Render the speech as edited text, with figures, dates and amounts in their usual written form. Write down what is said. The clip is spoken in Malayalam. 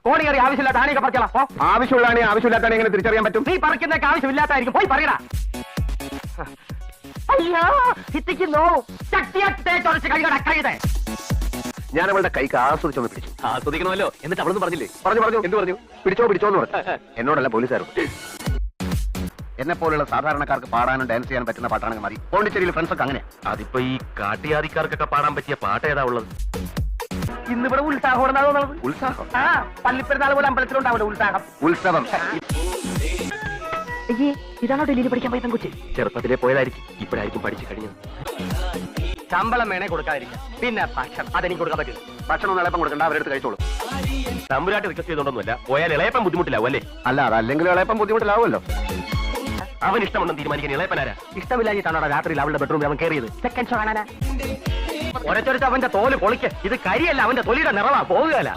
കോണി കയറി ആവശ്യമില്ലാത്ത ആണിയൊക്കെ പറിച്ചോളാം. ആവശ്യമുള്ളതാണ് ആവശ്യമില്ലാത്താണ് എങ്ങനെ തിരിച്ചറിയാൻ പറ്റും? നീ പറിക്കുന്നൊക്കെ ആവശ്യമില്ലാത്തായിരിക്കും. പോയി പറയടാ. അയ്യോ ഭിത്തിക്ക് നോവും. ചട്ടിയത്തെ ചൊറച്ച് കഴികട കഴുതേ. ഞാൻ അവളുടെ കൈക്ക് ആസ്വദിച്ചൊന്ന് പിടിച്ചു. ആസ്വദിക്കണമല്ലോ. എന്നിട്ട് അവളൊന്നും പറഞ്ഞില്ലേ? പറഞ്ഞു. എന്ത് പറഞ്ഞു? പിടിച്ചോന്ന് പറഞ്ഞു. എന്നോടല്ല പോലീസുകാരോട്. എന്നെ പോലുള്ള സാധാരണക്കാർക്ക് പാടാനും ഡാൻസ് ചെയ്യാൻ പറ്റുന്ന പാട്ടാണെങ്കിൽ മതി. പോണ്ടിച്ചേരിയിൽ ഫ്രണ്ട്സ് ഒക്കെ അങ്ങനെ. അതിപ്പോ ഈ കാട്ടിയാദിക്കാർക്കൊക്കെ പാടാൻ പറ്റിയ പാട്ട് ഏതാ ഉള്ളത്? ഇന്നിവിടെ ഉത്സാഹം ഉള്ളത്. ഉത്സാഹം? ആ പള്ളിപ്പെരുന്നാൾ പോലെ അമ്പലത്തിലുണ്ടാവില്ല ഉത്സാഹം. ഉത്സവം. ഇതാണോ ഡൽഹിയിൽ പഠിക്കാൻ പോയ പെൺകുട്ടി? ചെറുപ്പത്തിലേ പോയതായിരിക്കും. ഇപ്പോഴായിരിക്കും പഠിച്ചു കഴിഞ്ഞത്. ശമ്പളം വേണേ കൊടുക്കാതിരിക്കാം. പിന്നെ ഭക്ഷണം അതെനിക്ക് കൊടുക്കാൻ പറ്റില്ല. ഭക്ഷണം ഇളയപ്പം കൊടുക്കണ്ട, അവരെടുത്ത് കഴിച്ചോളൂ. തമ്പുരാട്ട് റിക്വസ്റ്റ് ചെയ്തോണ്ടൊന്നുമല്ല. പോയാൽ ഇളയപ്പം ബുദ്ധിമുട്ടില്ലാവും അല്ലേ? അല്ല അതല്ലെങ്കിൽ ഇളയപ്പം ബുദ്ധിമുട്ടിലാവുമല്ലോ. അവൻ ഇഷ്ടമുണ്ടെന്ന് തീരുമാനിക്കാൻ ഇളയപ്പനാരാ? ഇഷ്ടമില്ലാഞ്ഞിട്ടാണോ രാത്രിയിൽ അവളുടെ ബെഡ്റൂമിൽ അവൻ കയറിയത്? സെക്കൻഡ് ഷോ കാണാനാ? ഒരച്ചൊരച്ച് അവന്റെ തോല് പൊളിക്ക്. ഇത് കരിയല്ല, അവന്റെ തൊലിയുടെ നിറവാ. പോകുകയല്ല.